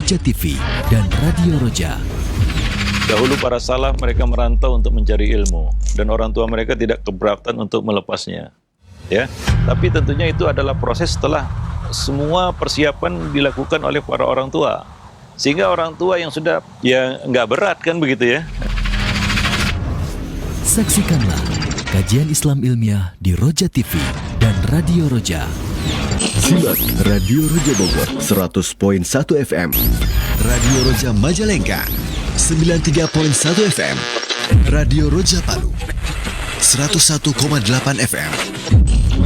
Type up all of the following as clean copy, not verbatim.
Roja TV dan Radio Roja. Dahulu para salaf mereka merantau untuk mencari ilmu dan orang tua mereka tidak keberatan untuk melepasnya. Ya, tapi tentunya itu adalah proses setelah semua persiapan dilakukan oleh para orang tua. Sehingga orang tua yang sudah nggak berat kan begitu ya. Saksikanlah kajian Islam ilmiah di Roja TV dan Radio Roja. Simak Radio Roja Bogor 100.1 FM, Radio Roja Majalengka 93.1 FM, Radio Roja Palu 101,8 FM,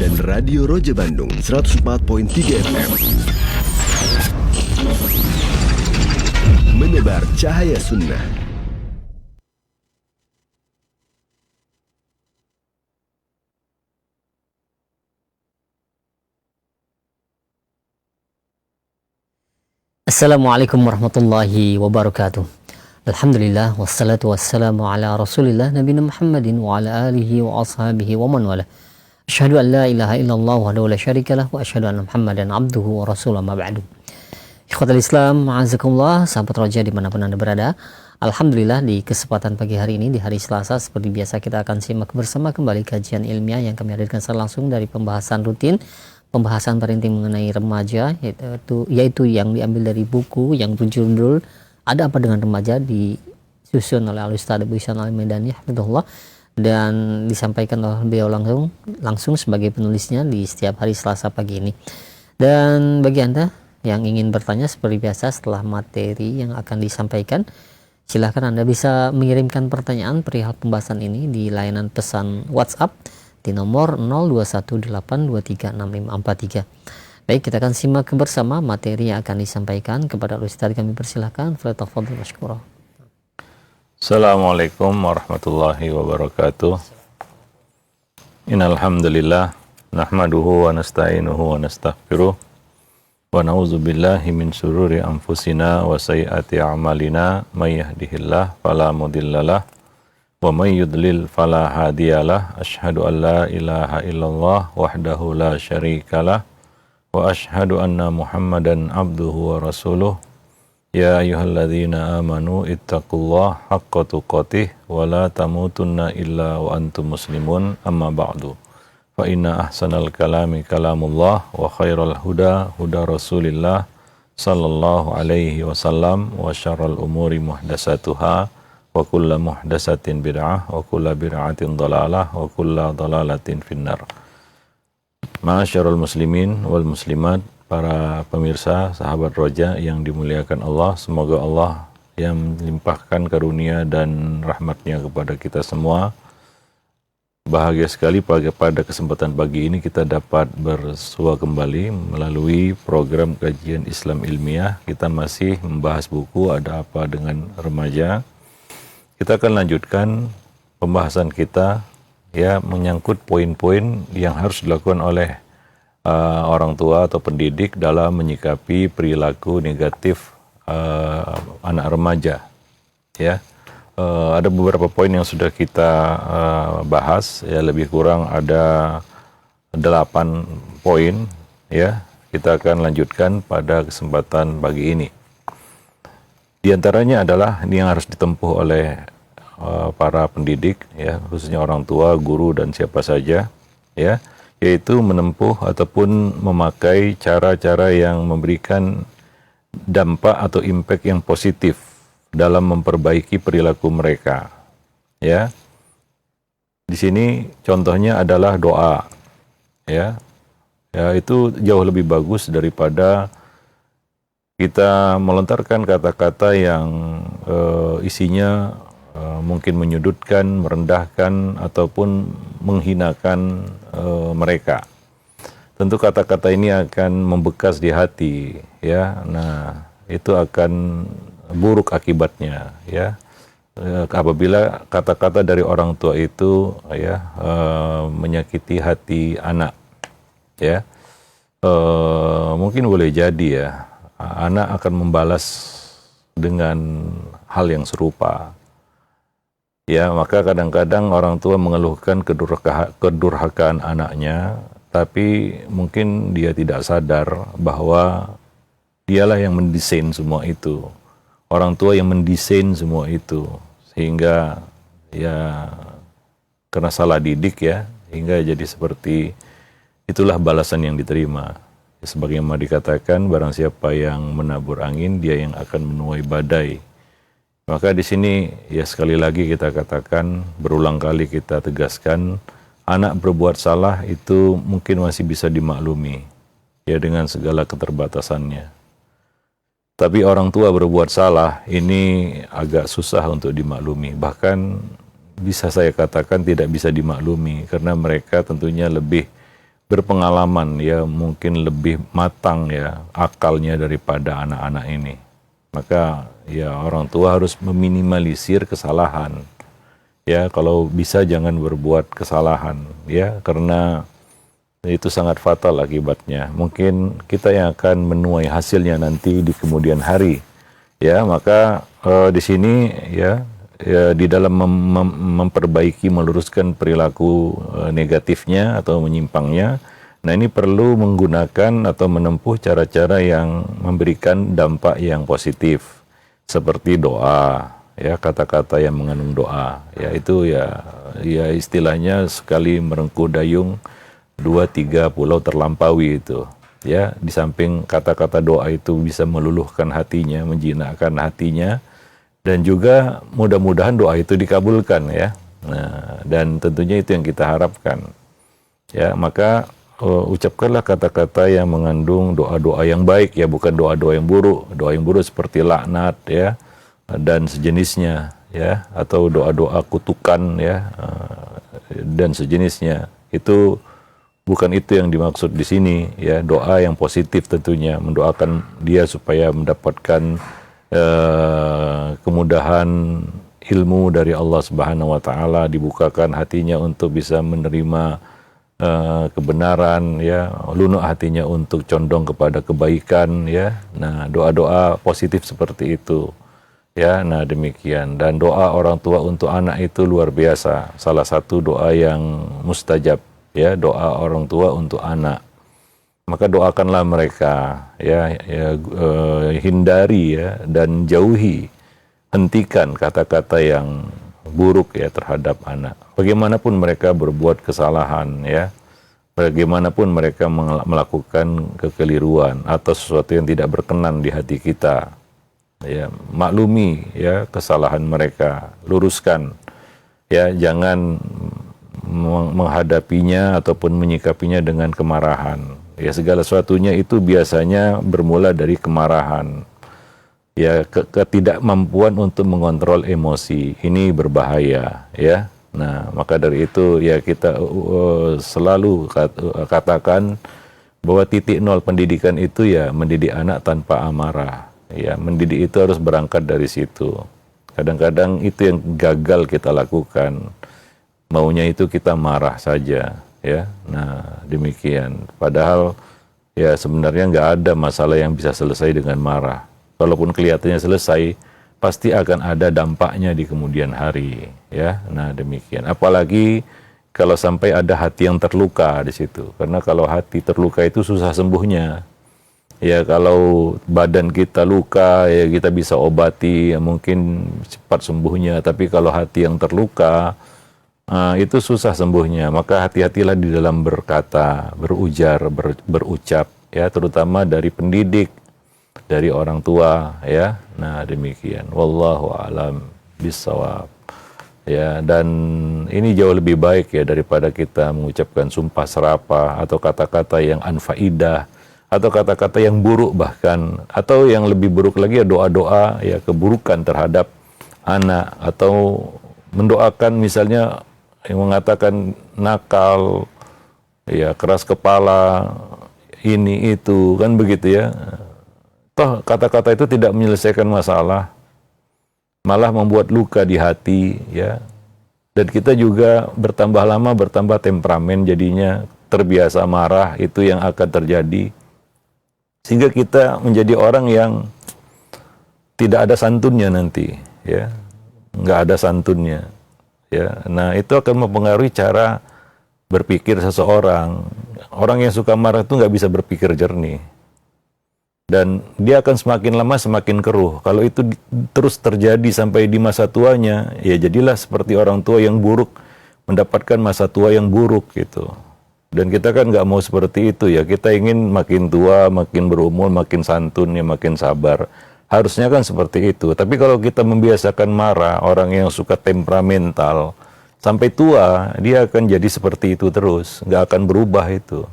dan Radio Roja Bandung 104.3 FM. Menebar cahaya sunnah. Assalamualaikum warahmatullahi wabarakatuh. Alhamdulillah wassalatu wassalamu ala Rasulillah nabiyina Muhammadin wa ala alihi wa ashabihi wa man wala. Asyhadu an la ilaha illallah wahdahu la syarikalah wa asyhadu anna Muhammadan abduhu wa rasuluhu ma ba'du. Ikhwatal Islam, a'azakumullah, sahabat Roja dimanapun Anda berada. Alhamdulillah di kesempatan pagi hari ini, di hari Selasa, seperti biasa kita akan simak bersama kembali kajian ilmiah yang kami hadirkan secara langsung dari pembahasan rutin, pembahasan parenting mengenai remaja, yaitu yang diambil dari buku yang berjudul Ada Apa Dengan Remaja, disusun oleh Al-Ustaz Abu Ihsan Al-Maidani hafizahullah, dan disampaikan oleh beliau langsung sebagai penulisnya di setiap hari Selasa pagi ini. Dan bagi Anda yang ingin bertanya seperti biasa setelah materi yang akan disampaikan, silahkan Anda bisa mengirimkan pertanyaan perihal pembahasan ini di layanan pesan WhatsApp di nomor 0218236543. Baik, kita akan simak bersama materi yang akan disampaikan. Kepada Ustaz kami persilahkan. Falyatafadhal mashkura. Assalamualaikum warahmatullahi wabarakatuh. Innal hamdalillah nahmaduhu wa nasta'inuhu wa nastaghfiruh wa na'udzu billahi min syururi anfusina wa sayyiati a'malina may yahdihillahu fala mudhillalah wa may yudlil fala hadiyalah. Asyhadu an la ilaha illallah wahdahu la syarikalah wa asyhadu anna Muhammadan abduhu wa rasuluh. Ya ayyuhalladzina amanu ittaqullaha haqqa tuqatih wa la tamutunna illa wa antum muslimun, amma ba'du. Fa inna ahsanal kalami kalamullah wa khairal huda huda Rasulillah sallallahu alaihi wasallam wa syarral umuri muhdatsatuha wa kulla muhdatsatin bid'ah wa kulla bid'atin dhalalah wa kulla dhalalatin finnar. Ma'asyiral muslimin wal muslimat, para pemirsa sahabat Roja yang dimuliakan Allah, semoga Allah yang melimpahkan karunia dan rahmatnya kepada kita semua. Bahagia sekali pada kesempatan pagi ini kita dapat bersua kembali melalui program kajian Islam ilmiah. Kita masih membahas buku Ada Apa Dengan Remaja. Kita akan lanjutkan pembahasan kita ya, menyangkut poin-poin yang harus dilakukan oleh orang tua atau pendidik dalam menyikapi perilaku negatif anak remaja. Ya, ada beberapa poin yang sudah kita bahas, ya lebih kurang ada 8 poin. Ya, kita akan lanjutkan pada kesempatan pagi ini. Di antaranya adalah ini yang harus ditempuh oleh para pendidik, ya khususnya orang tua, guru dan siapa saja, ya, yaitu menempuh ataupun memakai cara-cara yang memberikan dampak atau impact yang positif dalam memperbaiki perilaku mereka. Ya, di sini contohnya adalah doa, ya, itu jauh lebih bagus daripada kita melontarkan kata-kata yang isinya mungkin menyudutkan, merendahkan, ataupun menghinakan mereka. Tentu kata-kata ini akan membekas di hati, ya. Nah, itu akan buruk akibatnya, ya. Apabila kata-kata dari orang tua itu, ya, menyakiti hati anak, ya. Mungkin boleh jadi ya, anak akan membalas dengan hal yang serupa. Ya, maka kadang-kadang orang tua mengeluhkan kedurhakaan anaknya, tapi mungkin dia tidak sadar bahwa Dialah yang mendesain semua itu. Orang tua yang mendesain semua itu. Sehingga ya karena salah didik ya, hingga jadi seperti itulah balasan yang diterima. Ya, sebagaimana dikatakan, barang siapa yang menabur angin, dia yang akan menuai badai. Maka di sini ya sekali lagi kita katakan, berulang kali kita tegaskan, anak berbuat salah itu mungkin masih bisa dimaklumi ya dengan segala keterbatasannya. Tapi orang tua berbuat salah ini agak susah untuk dimaklumi. Bahkan bisa saya katakan tidak bisa dimaklumi karena mereka tentunya lebih berpengalaman ya, mungkin lebih matang ya akalnya daripada anak-anak ini. Maka ya orang tua harus meminimalisir kesalahan. Ya, kalau bisa jangan berbuat kesalahan ya, karena itu sangat fatal akibatnya. Mungkin kita yang akan menuai hasilnya nanti di kemudian hari. Ya, maka di sini ya di dalam memperbaiki, meluruskan perilaku negatifnya atau menyimpangnya, nah ini perlu menggunakan atau menempuh cara-cara yang memberikan dampak yang positif, seperti doa, ya kata-kata yang mengandung doa, ya itu ya istilahnya sekali merengkuh dayung 2-3 pulau terlampaui itu. Ya, di samping kata-kata doa itu bisa meluluhkan hatinya, menjinakkan hatinya, dan juga mudah-mudahan doa itu dikabulkan ya. Nah, dan tentunya itu yang kita harapkan. Ya, maka ucapkanlah kata-kata yang mengandung doa-doa yang baik ya, bukan doa-doa yang buruk. Doa yang buruk seperti laknat ya dan sejenisnya ya, atau doa-doa kutukan ya dan sejenisnya. Itu bukan itu yang dimaksud di sini ya. Doa yang positif tentunya, mendoakan dia supaya mendapatkan kemudahan ilmu dari Allah Subhanahu wa taala, dibukakan hatinya untuk bisa menerima kebenaran ya, lunak hatinya untuk condong kepada kebaikan ya. Nah, doa-doa positif seperti itu. Ya, nah demikian. Dan doa orang tua untuk anak itu luar biasa. Salah satu doa yang mustajab ya, doa orang tua untuk anak. Maka doakanlah mereka ya, hindari ya dan jauhi, hentikan kata-kata yang buruk ya terhadap anak. Bagaimanapun mereka berbuat kesalahan ya, bagaimanapun mereka melakukan kekeliruan atau sesuatu yang tidak berkenan di hati kita, ya maklumi ya kesalahan mereka, luruskan ya, jangan menghadapinya ataupun menyikapinya dengan kemarahan. Ya, segala sesuatunya itu biasanya bermula dari kemarahan. Ya, ketidakmampuan untuk mengontrol emosi ini berbahaya ya. Nah, maka dari itu ya kita selalu katakan bahwa titik nol pendidikan itu ya mendidik anak tanpa amarah. Ya, mendidik itu harus berangkat dari situ. Kadang-kadang itu yang gagal kita lakukan. Maunya itu kita marah saja. Ya, nah demikian. Padahal ya sebenarnya nggak ada masalah yang bisa selesai dengan marah. Walaupun kelihatannya selesai, pasti akan ada dampaknya di kemudian hari. Ya, nah demikian. Apalagi kalau sampai ada hati yang terluka di situ. Karena kalau hati terluka itu susah sembuhnya. Ya, kalau badan kita luka, ya kita bisa obati, ya mungkin cepat sembuhnya. Tapi kalau hati yang terluka, itu susah sembuhnya. Maka hati-hatilah di dalam berkata, berujar, berucap ya, terutama dari pendidik, dari orang tua ya. Nah demikian, wallahu a'lam bishawab ya. Dan ini jauh lebih baik ya daripada kita mengucapkan sumpah serapah atau kata-kata yang anfaidah atau kata-kata yang buruk, bahkan atau yang lebih buruk lagi ya doa-doa ya keburukan terhadap anak, atau mendoakan misalnya yang mengatakan nakal, ya keras kepala, ini itu, kan begitu ya. Toh kata-kata itu tidak menyelesaikan masalah, malah membuat luka di hati, ya. Dan kita juga bertambah lama bertambah temperamen, jadinya terbiasa marah, itu yang akan terjadi. Sehingga kita menjadi orang yang tidak ada santunnya nanti, ya. Nggak ada santunnya. Ya, nah itu akan mempengaruhi cara berpikir seseorang. Orang yang suka marah itu nggak bisa berpikir jernih. Dan dia akan semakin lama semakin keruh. Kalau itu terus terjadi sampai di masa tuanya, ya jadilah seperti orang tua yang buruk, mendapatkan masa tua yang buruk gitu. Dan kita kan nggak mau seperti itu ya. Kita ingin makin tua, makin berumur, makin santun, ya makin sabar. Harusnya kan seperti itu. Tapi kalau kita membiasakan marah, orang yang suka temperamental, sampai tua dia akan jadi seperti itu terus, nggak akan berubah itu.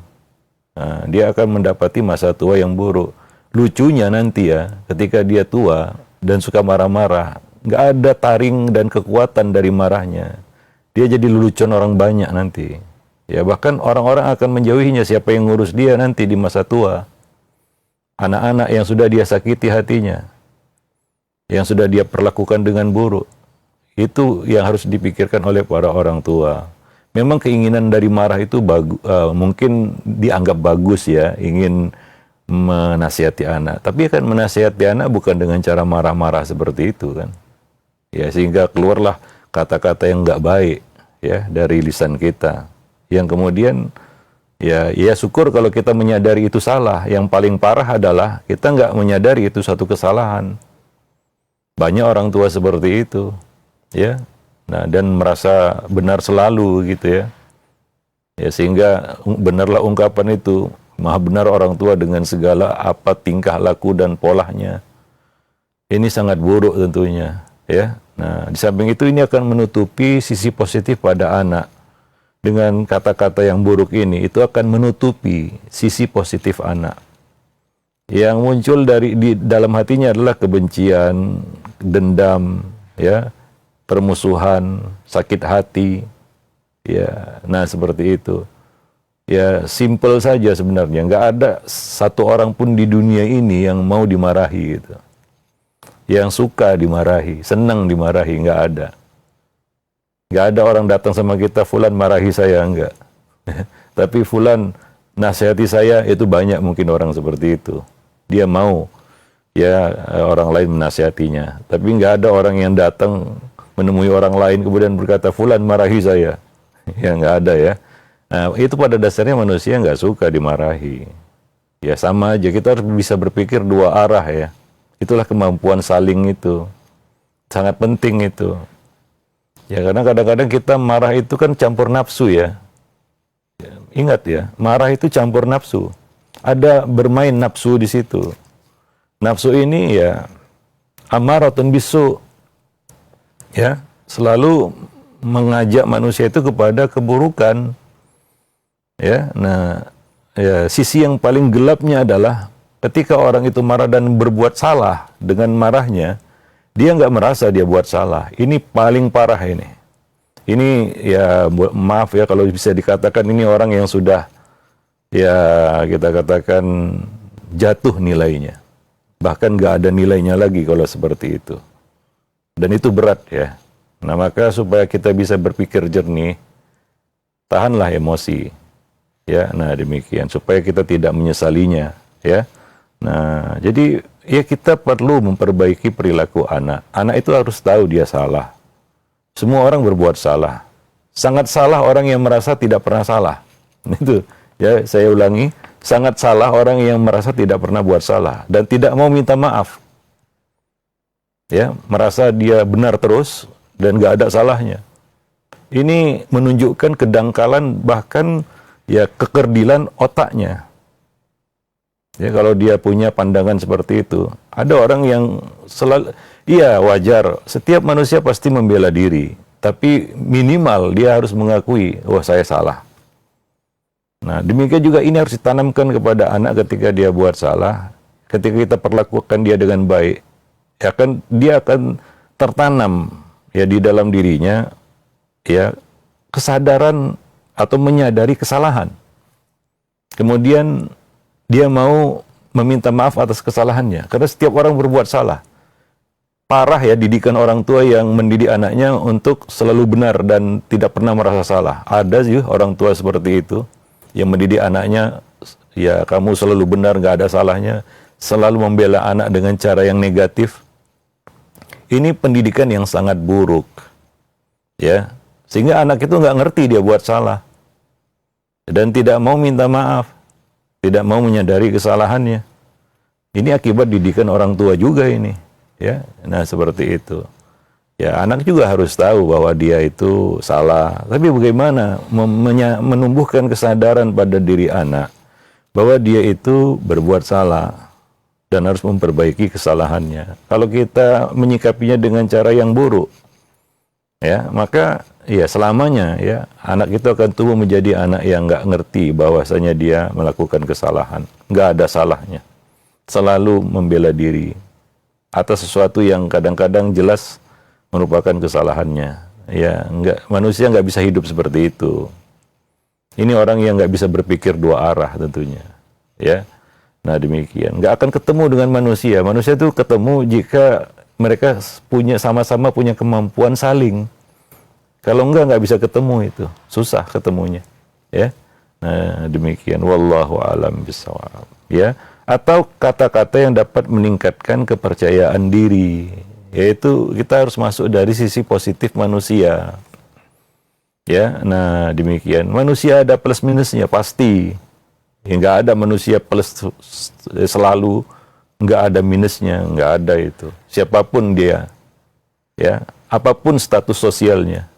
Nah, dia akan mendapati masa tua yang buruk. Lucunya nanti ya, ketika dia tua dan suka marah-marah, nggak ada taring dan kekuatan dari marahnya. Dia jadi lelucon orang banyak nanti. Ya bahkan orang-orang akan menjauhinya. Siapa yang ngurus dia nanti di masa tua? Anak-anak yang sudah dia sakiti hatinya, yang sudah dia perlakukan dengan buruk. Itu yang harus dipikirkan oleh para orang tua. Memang keinginan dari marah itu mungkin dianggap bagus ya, ingin menasihati anak. Tapi kan menasihati anak bukan dengan cara marah-marah seperti itu kan. Ya sehingga keluarlah kata-kata yang nggak baik ya dari lisan kita. Yang kemudian ya syukur kalau kita menyadari itu salah. Yang paling parah adalah kita nggak menyadari itu satu kesalahan. Banyak orang tua seperti itu ya. Nah, dan merasa benar selalu gitu ya. Ya sehingga benarlah ungkapan itu, maha benar orang tua dengan segala apa tingkah laku dan polanya. Ini sangat buruk tentunya ya. Nah, di samping itu ini akan menutupi sisi positif pada anak. Dengan kata-kata yang buruk ini itu akan menutupi sisi positif anak. Yang muncul di dalam hatinya adalah kebencian, dendam, ya, permusuhan, sakit hati, ya. Nah seperti itu. Ya simple saja sebenarnya. Nggak ada satu orang pun di dunia ini yang mau dimarahi gitu. Yang suka dimarahi, senang dimarahi, nggak ada. Nggak ada orang datang sama kita, fulan marahi saya, enggak. Tapi fulan nasihati saya, itu banyak mungkin orang seperti itu. Dia mau ya orang lain menasihatinya. Tapi nggak ada orang yang datang menemui orang lain kemudian berkata, fulan marahi saya. Ya nggak ada ya. Nah itu pada dasarnya manusia nggak suka dimarahi. Ya sama aja, kita harus bisa berpikir dua arah ya. Itulah kemampuan saling itu. Sangat penting itu. Ya karena kadang-kadang kita marah itu kan campur nafsu ya. Ingat ya, marah itu campur nafsu. Ada bermain nafsu di situ. Nafsu ini ya amaratun bisu. Ya, selalu mengajak manusia itu kepada keburukan. Ya, nah ya sisi yang paling gelapnya adalah ketika orang itu marah dan berbuat salah dengan marahnya, dia nggak merasa dia buat salah. Ini paling parah ini. Ini ya maaf ya kalau bisa dikatakan ini orang yang sudah ya kita katakan jatuh nilainya. Bahkan nggak ada nilainya lagi kalau seperti itu. Dan itu berat ya. Nah maka supaya kita bisa berpikir jernih, tahanlah emosi. Ya, nah demikian supaya kita tidak menyesalinya ya. Nah, jadi ya kita perlu memperbaiki perilaku anak. Anak itu harus tahu dia salah. Semua orang berbuat salah. Sangat salah orang yang merasa tidak pernah salah. Itu ya, saya ulangi, sangat salah orang yang merasa tidak pernah buat salah dan tidak mau minta maaf. Ya, merasa dia benar terus dan nggak ada salahnya. Ini menunjukkan kedangkalan bahkan ya kekerdilan otaknya. Ya kalau dia punya pandangan seperti itu. Ada orang yang selalu, iya wajar, setiap manusia pasti membela diri. Tapi minimal dia harus mengakui, wah saya salah. Nah demikian juga ini harus ditanamkan kepada anak ketika dia buat salah. Ketika kita perlakukan dia dengan baik, ya kan dia akan tertanam ya di dalam dirinya ya kesadaran atau menyadari kesalahan. Kemudian dia mau meminta maaf atas kesalahannya. Karena setiap orang berbuat salah. Parah ya didikan orang tua yang mendidik anaknya untuk selalu benar dan tidak pernah merasa salah. Ada sih orang tua seperti itu. Yang mendidik anaknya, ya kamu selalu benar, gak ada salahnya. Selalu membela anak dengan cara yang negatif. Ini pendidikan yang sangat buruk. Ya, sehingga anak itu nggak ngerti dia buat salah. Dan tidak mau minta maaf. Tidak mau menyadari kesalahannya. Ini akibat didikan orang tua juga ini, ya. Nah, seperti itu. Ya, anak juga harus tahu bahwa dia itu salah. Tapi bagaimana menumbuhkan kesadaran pada diri anak bahwa dia itu berbuat salah dan harus memperbaiki kesalahannya. Kalau kita menyikapinya dengan cara yang buruk, ya, maka ya selamanya ya anak itu akan tumbuh menjadi anak yang nggak ngerti bahwasanya dia melakukan kesalahan. Nggak ada salahnya. Selalu membela diri atas sesuatu yang kadang-kadang jelas merupakan kesalahannya. Ya, manusia nggak bisa hidup seperti itu. Ini orang yang nggak bisa berpikir dua arah tentunya. Ya, nah demikian. Nggak akan ketemu dengan manusia. Manusia itu ketemu jika mereka sama-sama punya kemampuan saling. Kalau nggak bisa ketemu itu, susah ketemunya. Ya, nah demikian. Wallahu a'lam bishawab. Ya. Atau kata-kata yang dapat meningkatkan kepercayaan diri, yaitu kita harus masuk dari sisi positif manusia. Ya, nah demikian. Manusia ada plus minusnya pasti. Nggak ada manusia plus selalu, nggak ada minusnya, nggak ada itu. Siapapun dia, ya, apapun status sosialnya,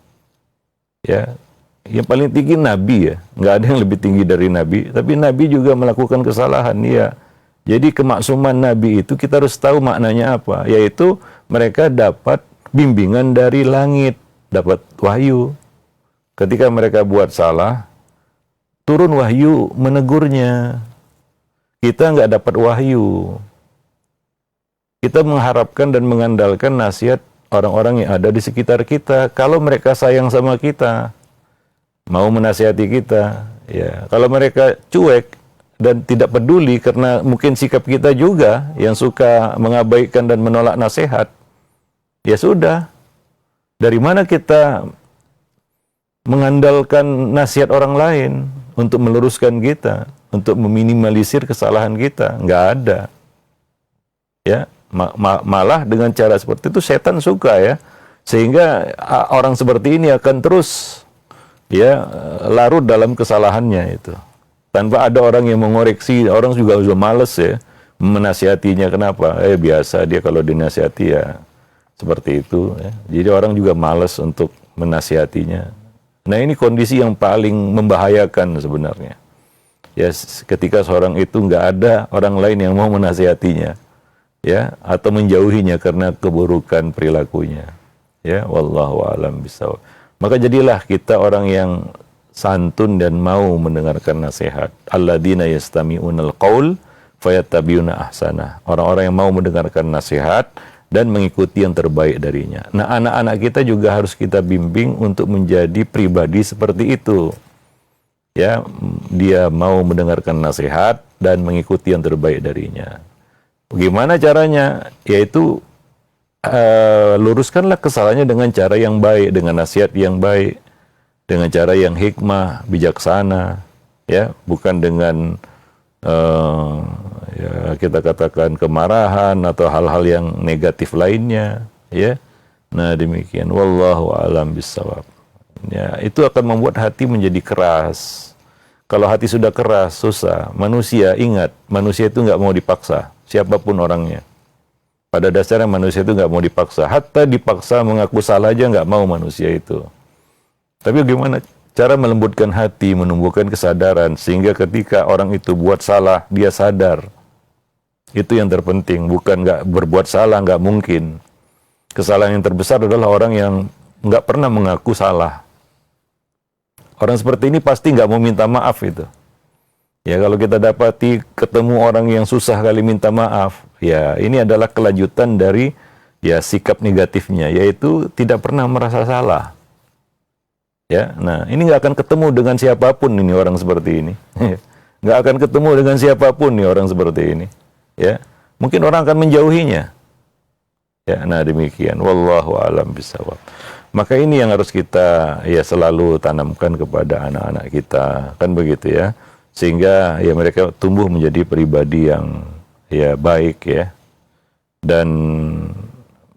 ya. Yang paling tinggi Nabi ya, nggak ada yang lebih tinggi dari Nabi. Tapi Nabi juga melakukan kesalahan, ya. Jadi kemaksuman Nabi itu kita harus tahu maknanya apa, yaitu mereka dapat bimbingan dari langit, dapat wahyu. Ketika mereka buat salah, turun wahyu menegurnya. Kita nggak dapat wahyu. Kita mengharapkan dan mengandalkan nasihat orang-orang yang ada di sekitar kita. Kalau mereka sayang sama kita, mau menasihati kita, ya. Kalau mereka cuek dan tidak peduli karena mungkin sikap kita juga yang suka mengabaikan dan menolak nasihat, ya sudah. Dari mana kita mengandalkan nasihat orang lain untuk meluruskan kita, untuk meminimalisir kesalahan kita? Nggak ada. Ya, malah dengan cara seperti itu setan suka, ya. Sehingga orang seperti ini akan terus ya larut dalam kesalahannya itu. Tanpa ada orang yang mengoreksi, orang juga sudah males ya menasihatinya. Kenapa? Biasa dia kalau dinasihati ya seperti itu. Ya. Jadi orang juga males untuk menasihatinya. Nah, ini kondisi yang paling membahayakan sebenarnya. Ya, ketika seorang itu nggak ada orang lain yang mau menasihatinya, ya, atau menjauhinya karena keburukan perilakunya. Ya, wallahu a'lam bishawab. Maka jadilah kita orang yang santun dan mau mendengarkan nasihat. Alladzina yastami'unal qaul fayattabi'una ahsana. Orang-orang yang mau mendengarkan nasihat dan mengikuti yang terbaik darinya. Nah, anak-anak kita juga harus kita bimbing untuk menjadi pribadi seperti itu. Ya, dia mau mendengarkan nasihat dan mengikuti yang terbaik darinya. Bagaimana caranya? Yaitu luruskanlah kesalahannya dengan cara yang baik, dengan nasihat yang baik, dengan cara yang hikmah, bijaksana, ya, bukan dengan ya kita katakan kemarahan atau hal-hal yang negatif lainnya, ya. Nah, demikian. Wallahu a'lam bishawab. Ya, itu akan membuat hati menjadi keras. Kalau hati sudah keras, susah. Manusia, ingat, manusia itu nggak mau dipaksa, siapapun orangnya. Pada dasarnya manusia itu nggak mau dipaksa. Hatta dipaksa mengaku salah aja nggak mau manusia itu. Tapi bagaimana cara melembutkan hati, menumbuhkan kesadaran, sehingga ketika orang itu buat salah, dia sadar. Itu yang terpenting, bukan nggak berbuat salah, nggak mungkin. Kesalahan yang terbesar adalah orang yang nggak pernah mengaku salah. Orang seperti ini pasti nggak mau minta maaf itu. Ya, kalau kita dapati ketemu orang yang susah kali minta maaf, ya ini adalah kelanjutan dari ya sikap negatifnya, yaitu tidak pernah merasa salah. Ya, nah ini nggak akan ketemu dengan siapapun ini orang seperti ini. Nggak akan ketemu dengan siapapun nih orang seperti ini. Ya, mungkin orang akan menjauhinya. Ya, nah demikian. Wallahu a'lam bishawab. Maka ini yang harus kita ya selalu tanamkan kepada anak-anak kita, kan begitu ya. Sehingga ya mereka tumbuh menjadi pribadi yang ya baik ya. Dan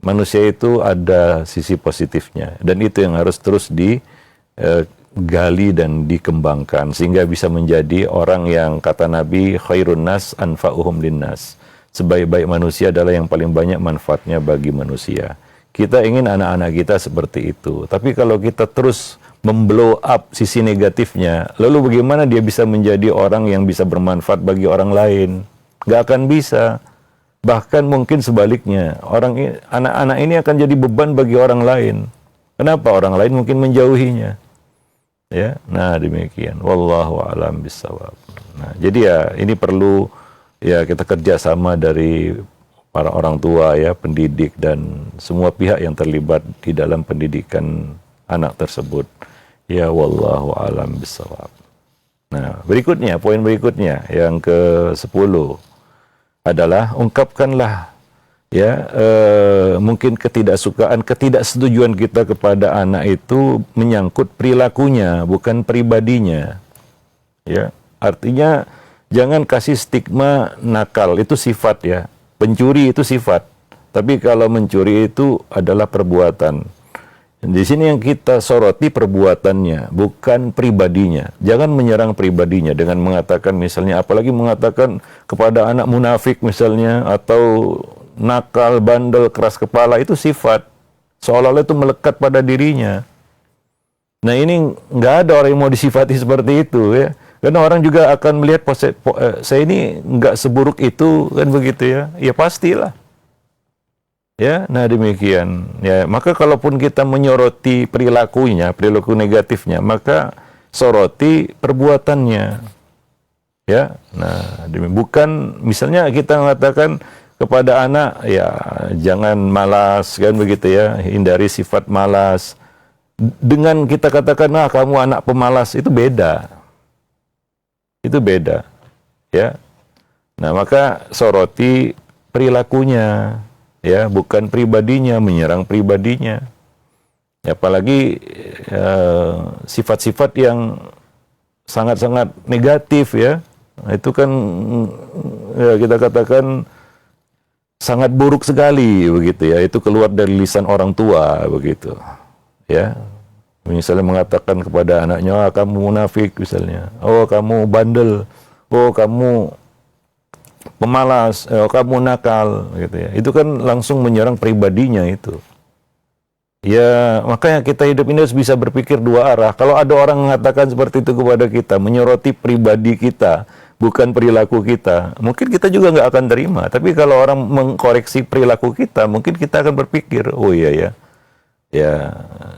manusia itu ada sisi positifnya, dan itu yang harus terus digali dan dikembangkan sehingga bisa menjadi orang yang kata Nabi khairun nas anfa'uhum linnas. sebaik-baik manusia adalah yang paling banyak manfaatnya bagi manusia. Kita ingin anak-anak kita seperti itu. Tapi kalau kita terus memblow up sisi negatifnya, lalu bagaimana dia bisa menjadi orang yang bisa bermanfaat bagi orang lain? Gak akan bisa. Bahkan mungkin sebaliknya, anak-anak ini akan jadi beban bagi orang lain. Kenapa? Orang lain mungkin menjauhinya. Ya, nah demikian. Wallahu a'lam bishawab. Nah, jadi ya ini perlu ya kita kerjasama dari para orang tua ya, pendidik dan semua pihak yang terlibat di dalam pendidikan anak tersebut. Ya, wallahu a'lam bishawab. Nah, berikutnya, poin berikutnya yang ke-10 adalah ungkapkanlah ya mungkin ketidaksetujuan kita kepada anak itu menyangkut perilakunya, bukan pribadinya. Ya, artinya jangan kasih stigma nakal, itu sifat ya. Pencuri itu sifat. Tapi kalau mencuri itu adalah perbuatan. Di sini yang kita soroti perbuatannya, bukan pribadinya. Jangan menyerang pribadinya dengan mengatakan misalnya, apalagi mengatakan kepada anak munafik misalnya, atau nakal, bandel, keras kepala, itu sifat. Seolah-olah itu melekat pada dirinya. Nah ini nggak ada orang yang mau disifati seperti itu ya. Karena orang juga akan melihat saya ini nggak seburuk itu kan begitu ya. Ya pastilah. Ya, nah demikian. Ya, maka kalaupun kita menyoroti perilakunya, perilaku negatifnya, maka soroti perbuatannya. Ya, nah bukan misalnya kita mengatakan kepada anak ya jangan malas kan begitu ya, hindari sifat malas. Dengan kita katakan nah kamu anak pemalas, itu beda. Itu beda. Ya. Nah, maka soroti perilakunya ya, bukan pribadinya, menyerang pribadinya. Ya, apalagi sifat-sifat yang sangat-sangat negatif ya. Nah, itu kan ya, kita katakan sangat buruk sekali begitu ya. Itu keluar dari lisan orang tua begitu. Ya. Misalnya mengatakan kepada anaknya, kamu munafik misalnya. Oh, kamu bandel. Oh, kamu pemalas. Oh, kamu nakal gitu ya. Itu kan langsung menyerang pribadinya itu. Ya, makanya kita hidup ini harus bisa berpikir dua arah. Kalau ada orang mengatakan seperti itu kepada kita, menyoroti pribadi kita, bukan perilaku kita, mungkin kita juga nggak akan terima. Tapi kalau orang mengkoreksi perilaku kita, mungkin kita akan berpikir, oh iya ya, ya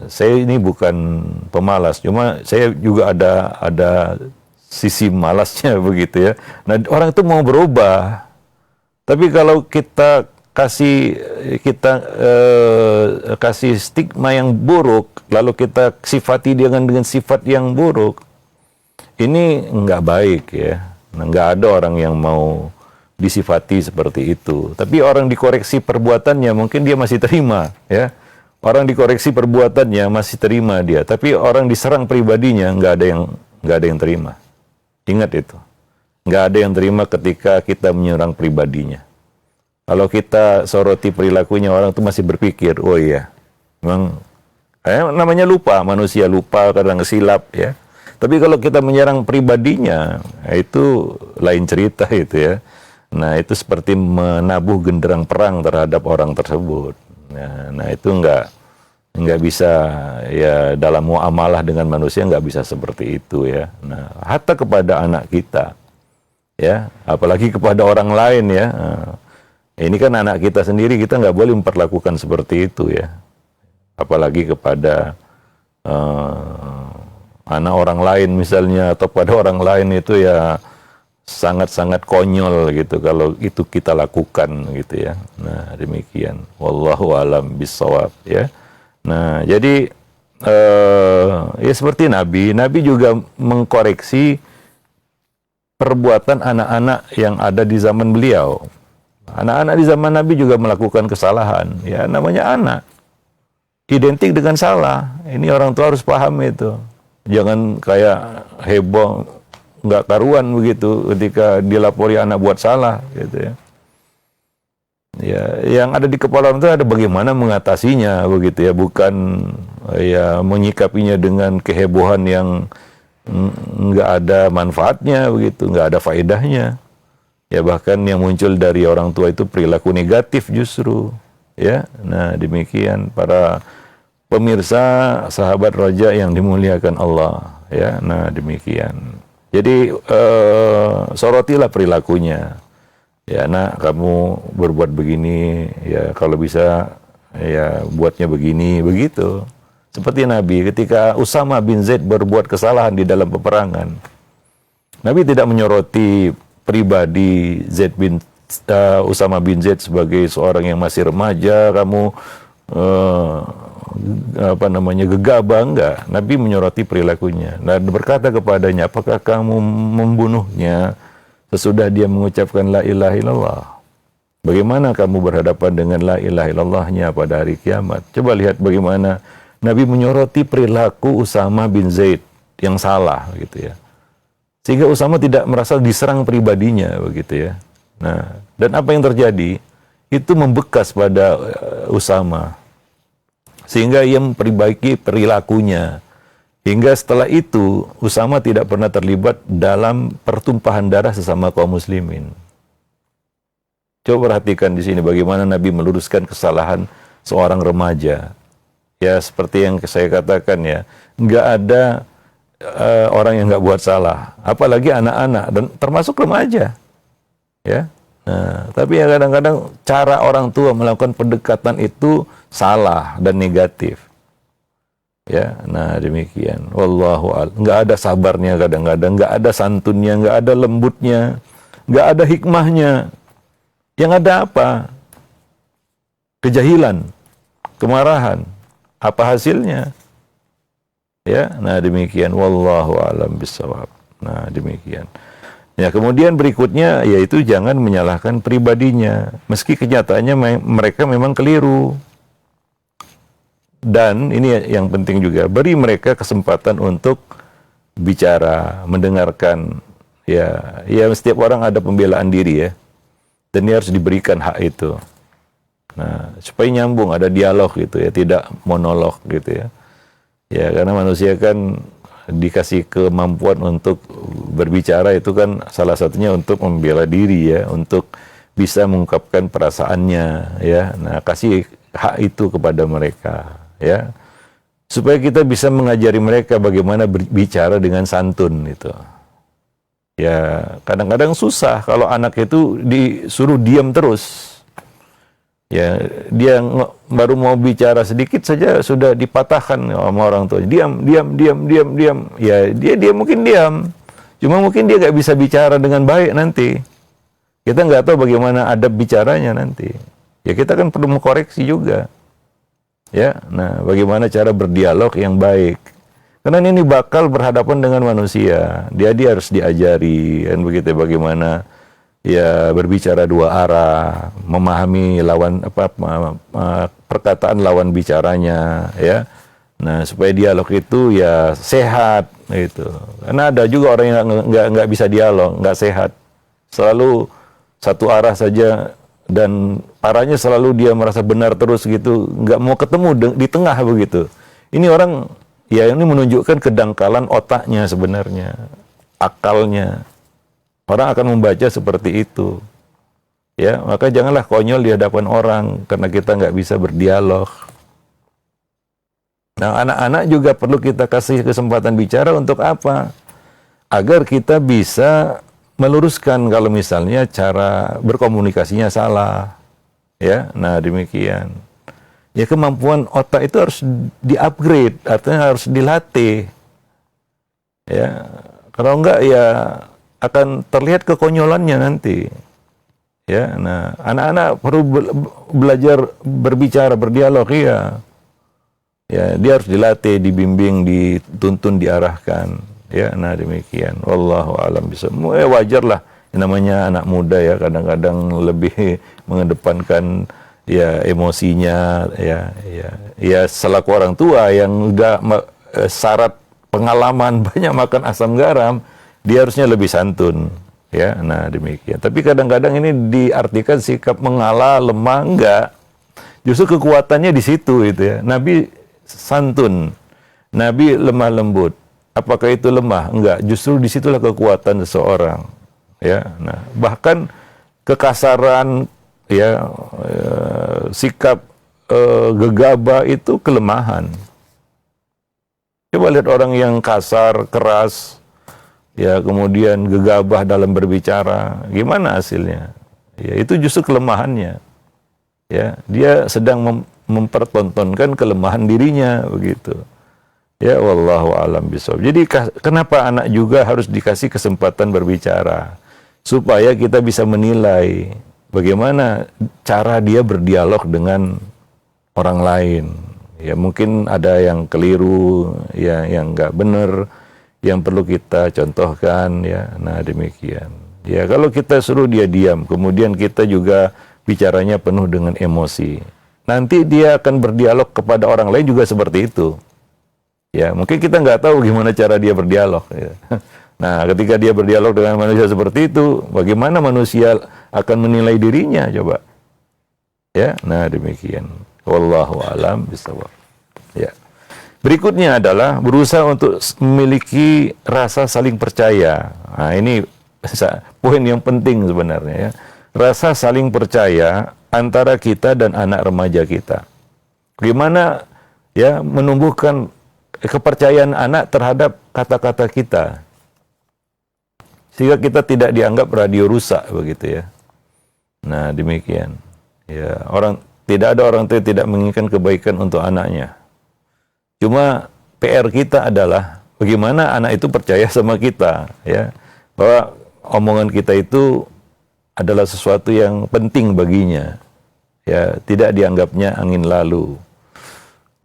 saya ini bukan pemalas, cuma saya juga ada sisi malasnya begitu ya. Nah, orang itu mau berubah. Tapi kalau kita kasih stigma yang buruk, lalu kita sifati dengan sifat yang buruk, ini nggak baik ya. Nah, nggak ada orang yang mau disifati seperti itu. Tapi orang dikoreksi perbuatannya mungkin dia masih terima ya. Orang dikoreksi perbuatannya masih terima dia. Tapi orang diserang pribadinya nggak ada yang terima. Ingat itu. Nggak ada yang terima ketika kita menyerang pribadinya. Kalau kita soroti perilakunya, orang itu masih berpikir, oh iya, memang namanya lupa, manusia lupa, kadang silap ya. Tapi kalau kita menyerang pribadinya, itu lain cerita itu ya. Nah, itu seperti menabuh genderang perang terhadap orang tersebut. Nah itu nggak bisa ya, dalam muamalah dengan manusia nggak bisa seperti itu ya. Nah, hatta kepada anak kita ya, apalagi kepada orang lain ya. Ini kan anak kita sendiri, kita nggak boleh memperlakukan seperti itu ya. Apalagi kepada anak orang lain misalnya, atau pada orang lain itu ya sangat-sangat konyol gitu kalau itu kita lakukan gitu ya. Nah demikian. Wallahu a'lam bishawab ya. Nah jadi ya seperti Nabi juga mengkoreksi perbuatan anak-anak yang ada di zaman beliau. Anak-anak di zaman Nabi juga melakukan kesalahan. Ya namanya anak. Identik dengan salah. Ini orang tua harus paham itu. Jangan kayak heboh, nggak karuan begitu ketika dilapori anak buat salah gitu ya. Ya, yang ada di kepala orang tua ada bagaimana mengatasinya begitu ya, bukan ya menyikapinya dengan kehebohan yang nggak ada manfaatnya begitu, nggak ada faedahnya. Ya, bahkan yang muncul dari orang tua itu perilaku negatif justru. Ya, nah demikian para pemirsa sahabat roja yang dimuliakan Allah. Ya, nah demikian. Jadi sorotilah perilakunya. Ya, nak, kamu berbuat begini, ya kalau bisa ya buatnya begini, begitu. Seperti Nabi ketika Usama bin Zaid berbuat kesalahan di dalam peperangan. Nabi tidak menyoroti pribadi Usama bin Zaid sebagai seorang yang masih remaja, kamu gegabah, enggak. Nabi menyoroti perilakunya. Dan berkata kepadanya, apakah kamu membunuhnya sesudah dia mengucapkan la ilaha illallah? Bagaimana kamu berhadapan dengan la ilaha illallahnya pada hari kiamat? Coba lihat bagaimana Nabi menyoroti perilaku Usama bin Zaid yang salah, gitu ya. Sehingga Usama tidak merasa diserang pribadinya, begitu ya. Nah, dan apa yang terjadi? Itu membekas pada Usama. Sehingga ia memperbaiki perilakunya. Hingga setelah itu, Usama tidak pernah terlibat dalam pertumpahan darah sesama kaum muslimin. Coba perhatikan di sini bagaimana Nabi meluruskan kesalahan seorang remaja. Ya, seperti yang saya katakan ya, nggak ada orang yang nggak buat salah, apalagi anak-anak dan termasuk remaja, ya. Nah, tapi ya kadang-kadang cara orang tua melakukan pendekatan itu salah dan negatif, ya. Nah demikian. Wallahu a'lam. Nggak ada sabarnya kadang-kadang, nggak ada santunnya, nggak ada lembutnya, nggak ada hikmahnya. Yang ada apa? Kejahilan, kemarahan. Apa hasilnya? Ya, nah demikian. Wallahu a'lam bishawab. Nah demikian. Ya, kemudian berikutnya yaitu jangan menyalahkan pribadinya, meski kenyataannya mereka memang keliru. Dan ini yang penting juga, beri mereka kesempatan untuk bicara, mendengarkan. Ya, setiap orang ada pembelaan diri ya, dan dia harus diberikan hak itu. Nah, supaya nyambung, ada dialog gitu ya, tidak monolog gitu ya. Ya, karena manusia kan dikasih kemampuan untuk berbicara itu kan salah satunya untuk membela diri ya, untuk bisa mengungkapkan perasaannya ya. Nah, kasih hak itu kepada mereka ya. Supaya kita bisa mengajari mereka bagaimana berbicara dengan santun itu. Ya, kadang-kadang susah kalau anak itu disuruh diam terus. Ya, dia baru mau bicara sedikit saja sudah dipatahkan sama orang tua. Diam. Ya, dia mungkin diam. Cuma mungkin dia nggak bisa bicara dengan baik nanti. Kita nggak tahu bagaimana adab bicaranya nanti. Ya, kita kan perlu mengkoreksi juga. Ya, nah bagaimana cara berdialog yang baik. Karena ini bakal berhadapan dengan manusia. Dia harus diajari kan begitu bagaimana ya berbicara dua arah, memahami lawan perkataan lawan bicaranya ya. Nah, supaya dialog itu ya sehat gitu. Karena ada juga orang yang nggak bisa dialog, nggak sehat. Selalu satu arah saja dan parahnya selalu dia merasa benar terus gitu, nggak mau ketemu di tengah begitu. Ini orang ya ini menunjukkan kedangkalan otaknya sebenarnya, akalnya. Orang akan membaca seperti itu. Ya, maka janganlah konyol di hadapan orang karena kita nggak bisa berdialog. Nah, anak-anak juga perlu kita kasih kesempatan bicara untuk apa? Agar kita bisa meluruskan kalau misalnya cara berkomunikasinya salah. Ya, nah demikian. Ya, kemampuan otak itu harus di-upgrade, artinya harus dilatih. Ya, kalau enggak ya akan terlihat kekonyolannya nanti. Ya, nah anak-anak perlu belajar berbicara, berdialog ya. Ya, dia harus dilatih, dibimbing, dituntun, diarahkan. Ya, nah demikian. Wallahu a'lam bishawab. Ya, wajar lah. Namanya anak muda ya, kadang-kadang lebih mengedepankan ya emosinya ya selaku orang tua yang udah syarat pengalaman banyak makan asam garam. Dia harusnya lebih santun, ya. Nah demikian. Tapi kadang-kadang ini diartikan sikap mengalah, lemah, enggak. Justru kekuatannya di situ, itu ya. Nabi santun, Nabi lemah lembut. Apakah itu lemah? Enggak. Justru disitulah kekuatan seseorang, ya. Nah, bahkan kekasaran, ya, sikap gegabah itu kelemahan. Coba lihat orang yang kasar, keras, ya, kemudian gegabah dalam berbicara, gimana hasilnya? Ya, itu justru kelemahannya. Ya, dia sedang mempertontonkan kelemahan dirinya, begitu. Ya, wallahu alam bishawab. Jadi kenapa anak juga harus dikasih kesempatan berbicara, supaya kita bisa menilai bagaimana cara dia berdialog dengan orang lain. Ya, mungkin ada yang keliru, ya, yang nggak benar, yang perlu kita contohkan, ya. Nah, demikian. Ya, kalau kita suruh dia diam, kemudian kita juga bicaranya penuh dengan emosi, nanti dia akan berdialog kepada orang lain juga seperti itu. Ya, mungkin kita nggak tahu gimana cara dia berdialog. Ya. Nah, ketika dia berdialog dengan manusia seperti itu, bagaimana manusia akan menilai dirinya, coba? Ya, nah demikian. Wallahu a'lam bishawab. Ya. Berikutnya adalah berusaha untuk memiliki rasa saling percaya. Nah, ini poin yang penting sebenarnya, ya. Rasa saling percaya antara kita dan anak remaja kita. Bagaimana, ya, menumbuhkan kepercayaan anak terhadap kata-kata kita, sehingga kita tidak dianggap radio rusak, begitu, ya. Nah, demikian. Ya, tidak ada orang tua tidak menginginkan kebaikan untuk anaknya. Cuma PR kita adalah bagaimana anak itu percaya sama kita, ya, bahwa omongan kita itu adalah sesuatu yang penting baginya, ya, tidak dianggapnya angin lalu.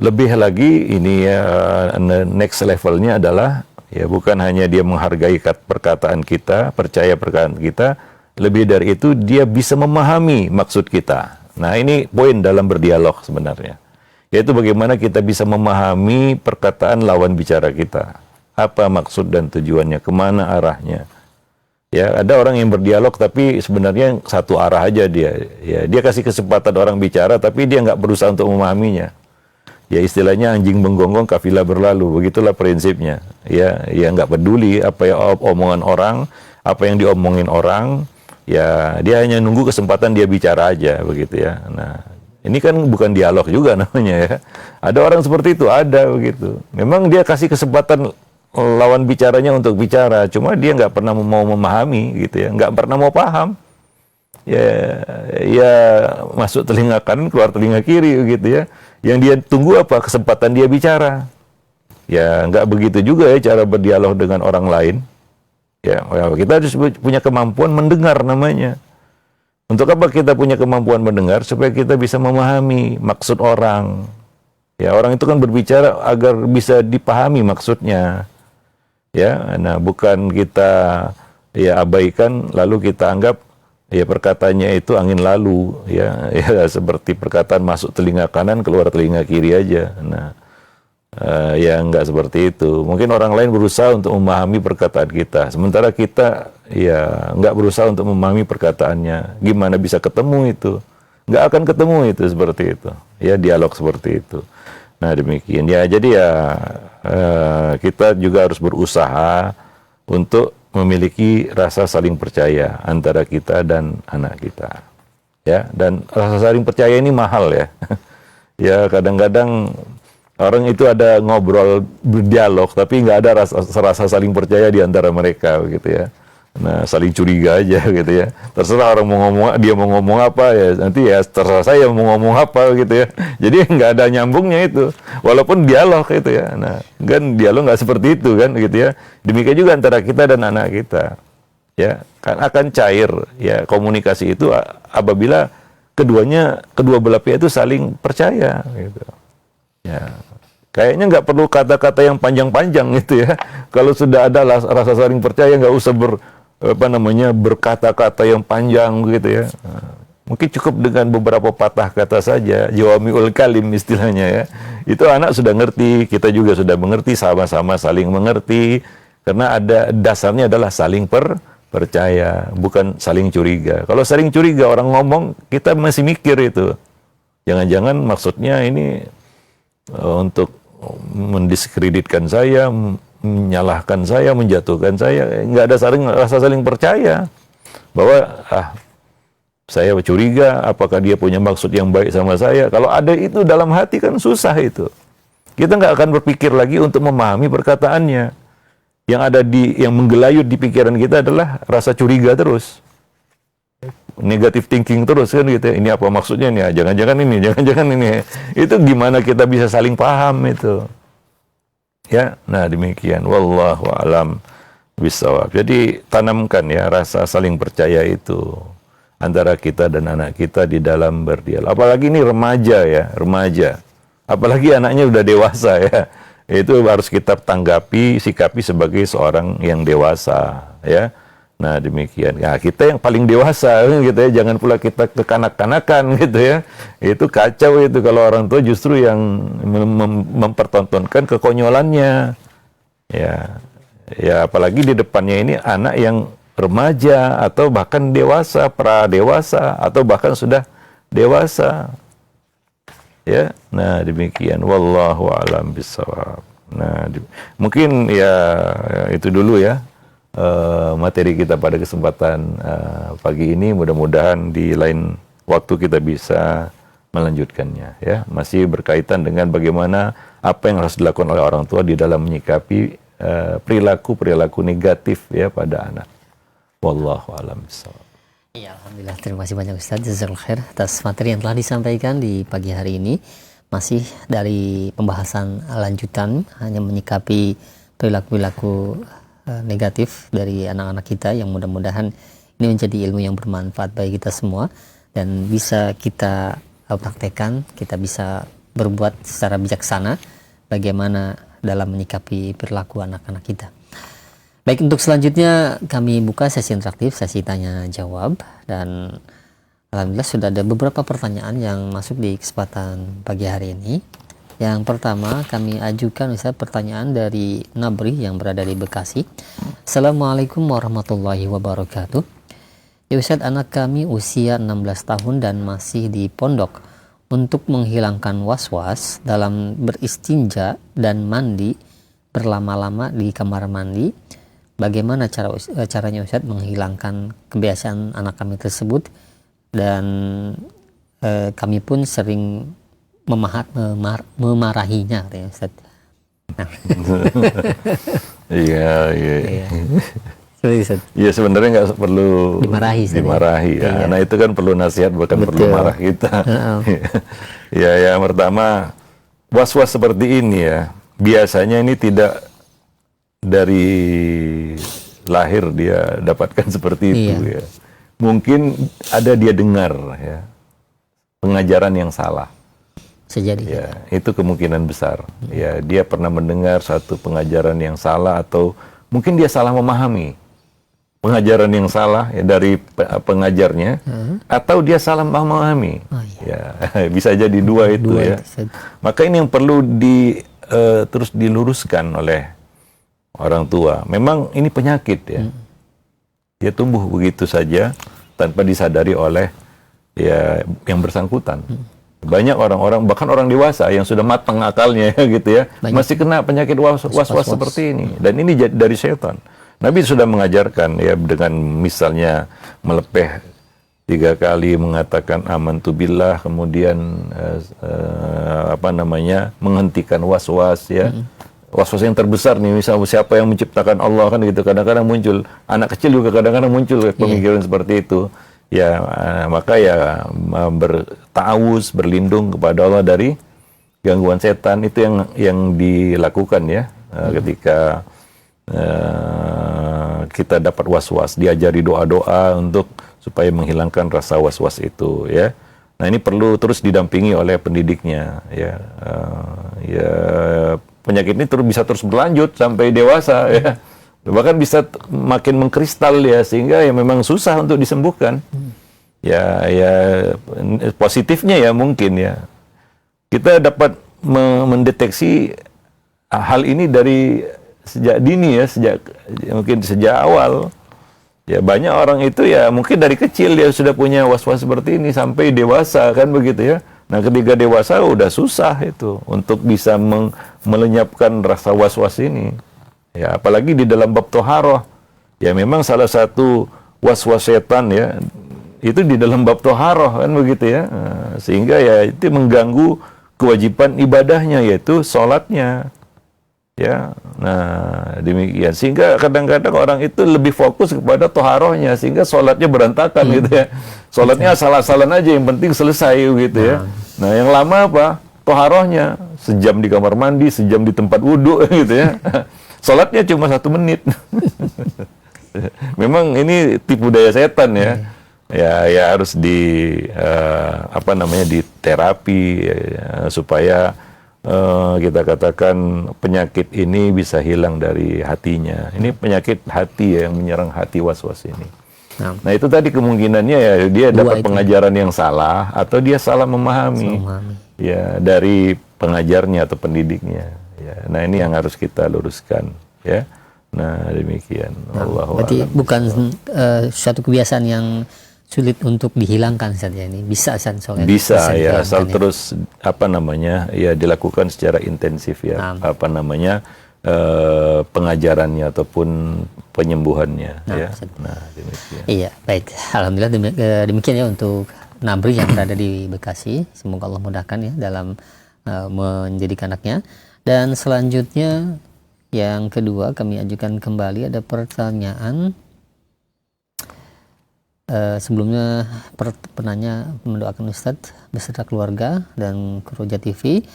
Lebih lagi ini, ya, next levelnya adalah, ya, bukan hanya dia menghargai perkataan kita, percaya perkataan kita, lebih dari itu dia bisa memahami maksud kita. Nah, ini poin dalam berdialog sebenarnya, yaitu bagaimana kita bisa memahami perkataan lawan bicara kita, apa maksud dan tujuannya, kemana arahnya. Ya, ada orang yang berdialog tapi sebenarnya satu arah aja dia. Ya, dia kasih kesempatan orang bicara tapi dia nggak berusaha untuk memahaminya. Ya, istilahnya anjing menggonggong kafilah berlalu, begitulah prinsipnya. Ya, nggak peduli apa yang omongan orang, apa yang diomongin orang. Ya, dia hanya nunggu kesempatan dia bicara aja, begitu, ya. Nah, ini kan bukan dialog juga namanya, ya. Ada orang seperti itu, ada, begitu. Memang dia kasih kesempatan lawan bicaranya untuk bicara, cuma dia nggak pernah mau memahami, gitu, ya, nggak pernah mau paham. Ya, masuk telinga kanan, keluar telinga kiri, gitu, ya. Yang dia tunggu apa? Kesempatan dia bicara. Ya, nggak begitu juga, ya, cara berdialog dengan orang lain. Ya, kita harus punya kemampuan mendengar namanya. Untuk apa kita punya kemampuan mendengar? Supaya kita bisa memahami maksud orang. Ya, orang itu kan berbicara agar bisa dipahami maksudnya. Ya, nah, bukan kita, ya, abaikan lalu kita anggap, ya, perkataannya itu angin lalu, ya, seperti perkataan masuk telinga kanan keluar telinga kiri aja. Nah, ya, enggak seperti itu. Mungkin orang lain berusaha untuk memahami perkataan kita, sementara kita, ya, enggak berusaha untuk memahami perkataannya. Gimana bisa ketemu itu? Enggak akan ketemu itu seperti itu. Ya, dialog seperti itu. Nah, demikian. Ya, jadi, ya, kita juga harus berusaha untuk memiliki rasa saling percaya antara kita dan anak kita. Ya, dan rasa saling percaya ini mahal, ya. Ya, kadang-kadang orang itu ada ngobrol, berdialog, tapi nggak ada rasa saling percaya di antara mereka, gitu, ya. Nah, saling curiga aja, gitu, ya. Terserah orang mau ngomong, dia mau ngomong apa, ya, nanti, ya, terserah saya mau ngomong apa, gitu, ya. Jadi nggak ada nyambungnya itu, walaupun dialog, gitu, ya. Nah, kan dialog nggak seperti itu, kan, gitu, ya. Demikian juga antara kita dan anak kita, ya, kan akan cair, ya, komunikasi itu apabila kedua belah pihak itu saling percaya, gitu. Ya, kayaknya nggak perlu kata-kata yang panjang-panjang, gitu, ya. Kalau sudah ada rasa saling percaya, nggak usah berkata-kata yang panjang, gitu, ya. Nah, mungkin cukup dengan beberapa patah kata saja, jawami'ul kalim istilahnya, ya. Itu anak sudah ngerti, kita juga sudah mengerti, sama-sama saling mengerti, karena ada dasarnya adalah saling percaya, bukan saling curiga. Kalau saling curiga, orang ngomong, kita masih mikir itu. Jangan-jangan maksudnya ini untuk mendiskreditkan saya, menyalahkan saya, menjatuhkan saya. Nggak ada rasa saling percaya. bahwa saya curiga apakah dia punya maksud yang baik sama saya. Kalau ada itu dalam hati kan susah itu. Kita nggak akan berpikir lagi untuk memahami perkataannya. Yang menggelayut di pikiran kita adalah rasa curiga terus. Negative thinking terus kan gitu. Ini apa maksudnya nih? Jangan-jangan ini. Itu gimana kita bisa saling paham itu. Ya, nah demikian. Wallahu a'lam bishawab. Jadi tanamkan ya rasa saling percaya itu antara kita dan anak kita di dalam berdialog. Apalagi ini remaja. Apalagi anaknya udah dewasa ya. Itu harus kita sikapi sebagai seorang yang dewasa ya. Nah demikian. Ya, kita yang paling dewasa gitu ya. Jangan pula kita kekanak-kanakan gitu ya. Itu kacau itu kalau orang tua justru yang mempertontonkan kekonyolannya. Ya apalagi di depannya ini anak yang remaja atau bahkan dewasa, pra-dewasa atau bahkan sudah dewasa. Ya, nah demikian. Wallahu a'lam bishawab. Nah, mungkin ya itu dulu ya materi kita pada kesempatan pagi ini. Mudah-mudahan di lain waktu kita bisa melanjutkannya. Ya, masih berkaitan dengan bagaimana apa yang harus dilakukan oleh orang tua di dalam menyikapi perilaku negatif ya pada anak. Wallahu a'lam bishawab. Ya, alhamdulillah, terima kasih banyak Ustaz Jazakallahu khair atas materi yang telah disampaikan di pagi hari ini. Masih dari pembahasan lanjutan hanya menyikapi perilaku negatif dari anak-anak kita yang mudah-mudahan ini menjadi ilmu yang bermanfaat bagi kita semua dan bisa kita praktekkan, kita bisa berbuat secara bijaksana bagaimana dalam menyikapi perilaku anak-anak kita. Baik, untuk selanjutnya kami buka sesi interaktif, sesi tanya jawab, dan alhamdulillah sudah ada beberapa pertanyaan yang masuk di kesempatan pagi hari ini. Yang pertama kami ajukan Ustaz pertanyaan dari Nabri yang berada di Bekasi. Assalamualaikum warahmatullahi wabarakatuh. Ya Ustaz, anak kami usia 16 tahun dan masih di pondok. Untuk menghilangkan was-was dalam beristinja dan mandi berlama-lama di kamar mandi, bagaimana caranya Ustaz menghilangkan kebiasaan anak kami tersebut, dan kami pun sering memarahinya ya Ustaz. Nah. Iya. Iya, sebenarnya nggak perlu dimarahi ya. Iya. Nah itu kan perlu nasihat, bukan perlu marah kita. Ya, yang pertama, was-was seperti ini ya, biasanya ini tidak dari lahir dia dapatkan seperti itu ya. Mungkin ada dia dengar ya pengajaran yang salah. Sejadi. Ya, itu kemungkinan besar. Ya, dia pernah mendengar satu pengajaran yang salah atau mungkin dia salah memahami pengajaran yang salah ya, dari pengajarnya, atau dia salah memahami. Ya, bisa jadi dua itu ya. Maka ini yang perlu terus diluruskan oleh orang tua. Memang ini penyakit ya. Dia tumbuh begitu saja tanpa disadari oleh ya yang bersangkutan. Banyak orang-orang, bahkan orang dewasa yang sudah matang akalnya gitu ya, masih kena penyakit was-was seperti ini. Dan ini dari setan. Nabi sudah mengajarkan ya, dengan misalnya melepeh 3 kali, mengatakan amantu billah, kemudian menghentikan was-was ya. Was-was yang terbesar nih, misalnya siapa yang menciptakan Allah kan gitu, kadang-kadang muncul, anak kecil juga kadang-kadang muncul pemikiran seperti itu. Ya, maka ya bertawuz, berlindung kepada Allah dari gangguan setan. Itu yang dilakukan ya ketika kita dapat was-was, diajari doa-doa untuk supaya menghilangkan rasa was-was itu ya. Nah, ini perlu terus didampingi oleh pendidiknya ya. Penyakit ini bisa terus berlanjut sampai dewasa ya. Bahkan bisa makin mengkristal ya, sehingga ya memang susah untuk disembuhkan. Ya positifnya ya mungkin ya kita dapat mendeteksi hal ini dari sejak dini ya, mungkin sejak awal. Ya, banyak orang itu ya mungkin dari kecil dia sudah punya was-was seperti ini sampai dewasa kan begitu ya. Nah, ketika dewasa udah susah itu untuk bisa melenyapkan rasa was-was ini. Ya, apalagi di dalam bab toharoh, ya memang salah satu was-was setan ya, itu di dalam bab toharoh kan begitu ya. Sehingga ya itu mengganggu kewajiban ibadahnya, yaitu sholatnya. Ya, nah demikian. Sehingga kadang-kadang orang itu lebih fokus kepada toharohnya, sehingga sholatnya berantakan gitu ya. Sholatnya asal-asalan aja, yang penting selesai gitu ya. Nah yang lama apa? Toharohnya. Sejam di kamar mandi, sejam di tempat wudhu gitu ya. Sholatnya cuma 1 menit. Memang ini tipu daya setan ya. Ya harus diterapi ya, supaya kita katakan penyakit ini bisa hilang dari hatinya. Ini penyakit hati ya, yang menyerang hati was-was ini. Nah itu tadi kemungkinannya ya dia dapat pengajaran yang salah atau dia salah memahami ya dari pengajarnya atau pendidiknya. Ya, nah ini yang harus kita luruskan ya. Nah demikian. Berarti bukan suatu kebiasaan yang sulit untuk dihilangkan saja ini. Bisa bisa ya, asal terus ya dilakukan secara intensif ya. Pengajarannya ataupun penyembuhannya ya. Nah demikian. Iya, baik. Alhamdulillah demikian ya untuk Nabri yang berada di Bekasi. Semoga Allah mudahkan ya dalam mendidik anaknya. Dan selanjutnya yang kedua kami ajukan kembali ada pertanyaan. Sebelumnya penanya mendoakan Ustadz beserta keluarga dan Roja TV.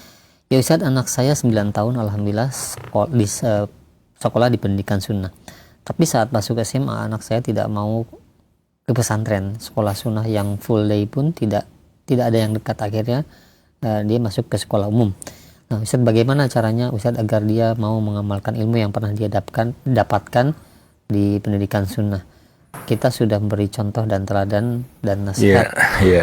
Ya Ustadz, anak saya 9 tahun alhamdulillah sekolah di pendidikan sunnah. Tapi saat masuk SMA anak saya tidak mau ke pesantren. Sekolah sunnah yang full day pun tidak ada yang dekat, akhirnya dia masuk ke sekolah umum. Nah Ustadz, bagaimana caranya Ustadz agar dia mau mengamalkan ilmu yang pernah dia dapatkan di pendidikan sunnah? Kita sudah memberi contoh dan teladan dan nasihat,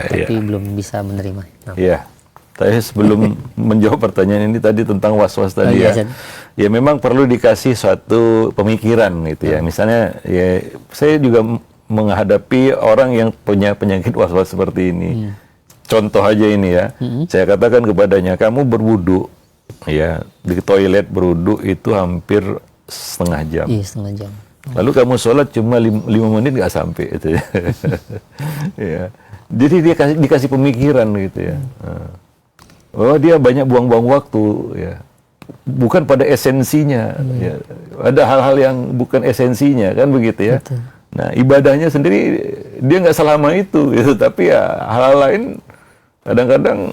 tapi belum bisa menerima. Tapi sebelum menjawab pertanyaan ini tadi tentang was-was tadi ya memang perlu dikasih suatu pemikiran gitu ya. Misalnya ya saya juga menghadapi orang yang punya penyakit was-was seperti ini. Contoh aja ini ya, saya katakan kepadanya, kamu berwudu ya di toilet berwudu itu hampir setengah jam. Iya, setengah jam. Lalu kamu sholat cuma 5 menit nggak sampai itu ya. Ya. Jadi dia dikasih pemikiran gitu ya. Oh dia banyak buang-buang waktu ya. Bukan pada esensinya. Ya. Ada hal-hal yang bukan esensinya kan begitu ya. Betul. Nah ibadahnya sendiri dia nggak selama itu gitu. Tapi ya hal-hal lain kadang-kadang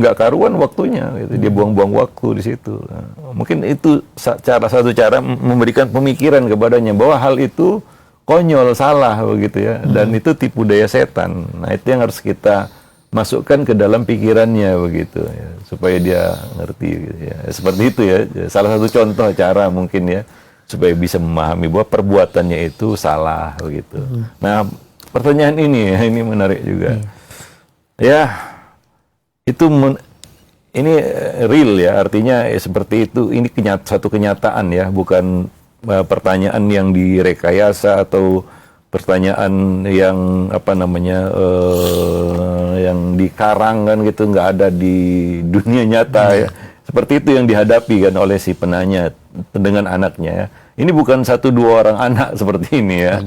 nggak karuan waktunya gitu. Dia buang-buang waktu di situ. Nah, mungkin itu satu cara memberikan pemikiran kepadanya bahwa hal itu konyol, salah begitu ya, dan itu tipu daya setan. Nah itu yang harus kita masukkan ke dalam pikirannya begitu ya, supaya dia ngerti gitu ya. Seperti itu ya, salah satu contoh cara mungkin ya supaya bisa memahami bahwa perbuatannya itu salah begitu. Nah pertanyaan ini menarik juga. Ya itu ini real ya, artinya seperti itu, ini satu kenyataan ya, bukan pertanyaan yang direkayasa atau pertanyaan yang yang dikarang kan gitu, nggak ada di dunia nyata ya. Seperti itu yang dihadapi kan oleh si penanya dengan anaknya ya. Ini bukan 1-2 orang anak seperti ini ya.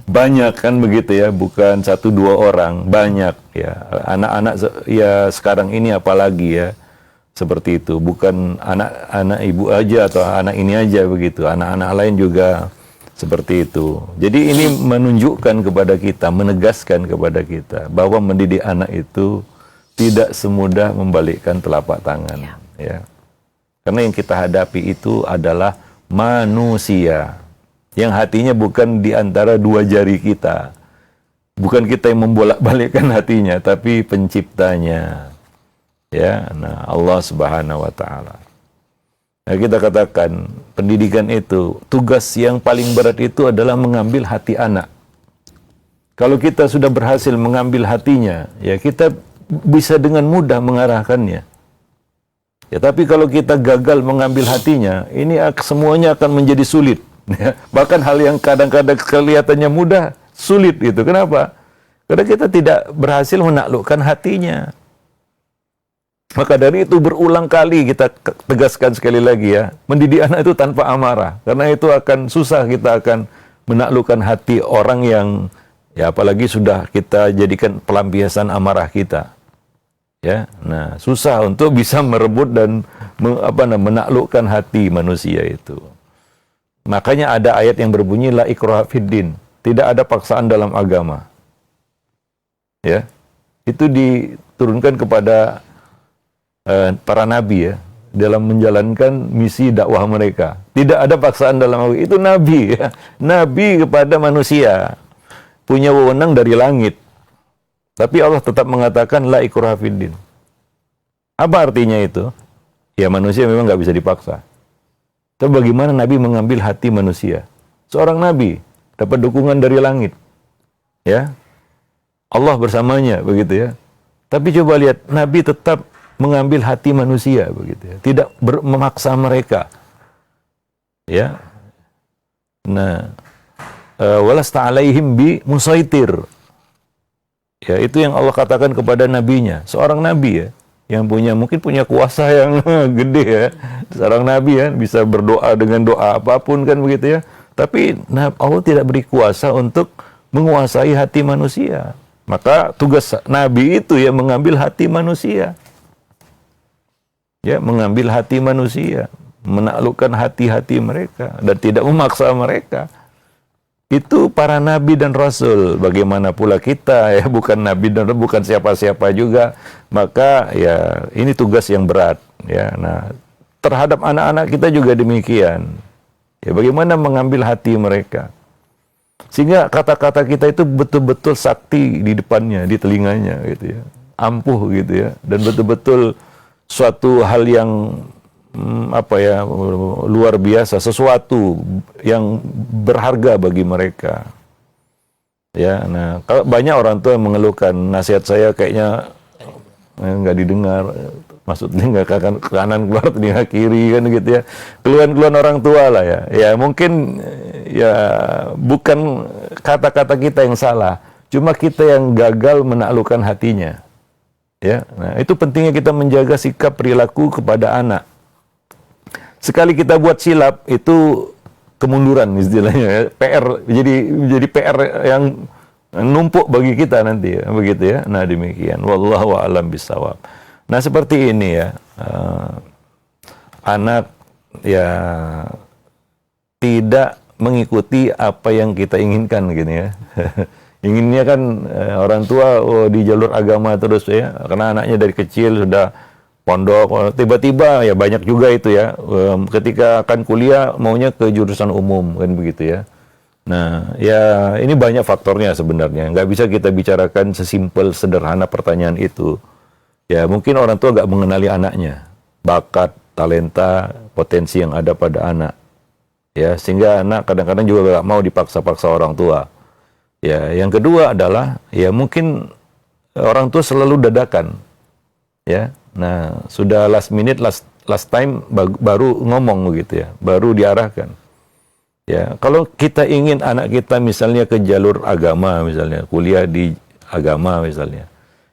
Banyak kan begitu ya, bukan 1-2 orang, banyak ya. Anak-anak ya sekarang ini apalagi ya. Seperti itu, bukan anak ibu aja atau anak ini aja begitu. Anak-anak lain juga seperti itu. Jadi ini menunjukkan kepada kita, menegaskan kepada kita bahwa mendidik anak itu tidak semudah membalikkan telapak tangan ya. Karena yang kita hadapi itu adalah manusia yang hatinya bukan di antara 2 jari kita. Bukan kita yang membolak-balikkan hatinya, tapi penciptanya. Ya, nah Allah Subhanahu wa taala. Nah, kita katakan pendidikan itu tugas yang paling berat itu adalah mengambil hati anak. Kalau kita sudah berhasil mengambil hatinya, ya kita bisa dengan mudah mengarahkannya. Ya, tapi kalau kita gagal mengambil hatinya, ini semuanya akan menjadi sulit. Ya, bahkan hal yang kadang-kadang kelihatannya mudah, sulit gitu. Kenapa? Karena kita tidak berhasil menaklukkan hatinya. Maka dari itu berulang kali kita tegaskan sekali lagi ya, mendidik anak itu tanpa amarah. Karena itu akan susah, kita akan menaklukkan hati orang yang ya apalagi sudah kita jadikan pelampiasan amarah kita. Ya, nah susah untuk bisa merebut dan menaklukkan hati manusia itu. Makanya ada ayat yang berbunyi la ikraha fiddin, tidak ada paksaan dalam agama. Ya, itu diturunkan kepada para nabi ya dalam menjalankan misi dakwah mereka. Tidak ada paksaan dalam agama. Itu nabi ya, nabi kepada manusia punya wewenang dari langit. Tapi Allah tetap mengatakan la ikraha fiddin. Apa artinya itu? Ya manusia memang nggak bisa dipaksa. Tapi bagaimana Nabi mengambil hati manusia? Seorang Nabi dapat dukungan dari langit. Ya. Allah bersamanya begitu ya. Tapi coba lihat, Nabi tetap mengambil hati manusia begitu ya. Tidak memaksa mereka. Ya. Nah, walasta alaihim bi musaitir. Ya, itu yang Allah katakan kepada nabinya. Seorang nabi ya, yang mungkin punya kuasa yang gede ya. Seorang nabi ya, bisa berdoa dengan doa apapun kan begitu ya. Tapi Allah tidak beri kuasa untuk menguasai hati manusia. Maka tugas nabi itu ya mengambil hati manusia. Ya, mengambil hati manusia, menaklukkan hati-hati mereka dan tidak memaksa mereka. Itu para nabi dan rasul. Bagaimana pula kita ya, bukan nabi dan bukan siapa-siapa juga. Maka ya ini tugas yang berat ya. Nah, terhadap anak-anak kita juga demikian. Ya, bagaimana mengambil hati mereka. Sehingga kata-kata kita itu betul-betul sakti di depannya, di telinganya gitu ya. Ampuh gitu ya, dan betul-betul suatu hal yang luar biasa, sesuatu yang berharga bagi mereka. Ya, nah, kalau banyak orang tua yang mengeluhkan nasihat saya kayaknya nggak didengar, maksudnya nggak ke kanan keluar telinga kiri kan gitu ya. Keluhan-keluhan orang tua lah ya. Ya mungkin ya bukan kata-kata kita yang salah, cuma kita yang gagal menaklukkan hatinya. Ya, nah itu pentingnya kita menjaga sikap perilaku kepada anak. Sekali kita buat silap itu kemunduran istilahnya ya. PR jadi PR yang numpuk bagi kita nanti ya, begitu ya. Nah demikian, wallahu a'lam bishawab. Nah seperti ini ya, anak ya tidak mengikuti apa yang kita inginkan gini ya. Inginnya kan orang tua di jalur agama terus ya, karena anaknya dari kecil sudah pondok, tiba-tiba ya banyak juga itu ya, ketika akan kuliah maunya ke jurusan umum kan begitu ya. Nah ya ini banyak faktornya sebenarnya, nggak bisa kita bicarakan sesimpel sederhana pertanyaan itu. Ya mungkin orang tua nggak mengenali anaknya, bakat, talenta, potensi yang ada pada anak. Ya sehingga anak kadang-kadang juga nggak mau dipaksa-paksa orang tua. Ya yang kedua adalah ya mungkin orang tua selalu dadakan. Ya. Nah, sudah last minute, last time baru ngomong gitu ya, baru diarahkan. Ya, kalau kita ingin anak kita misalnya ke jalur agama misalnya, kuliah di agama misalnya,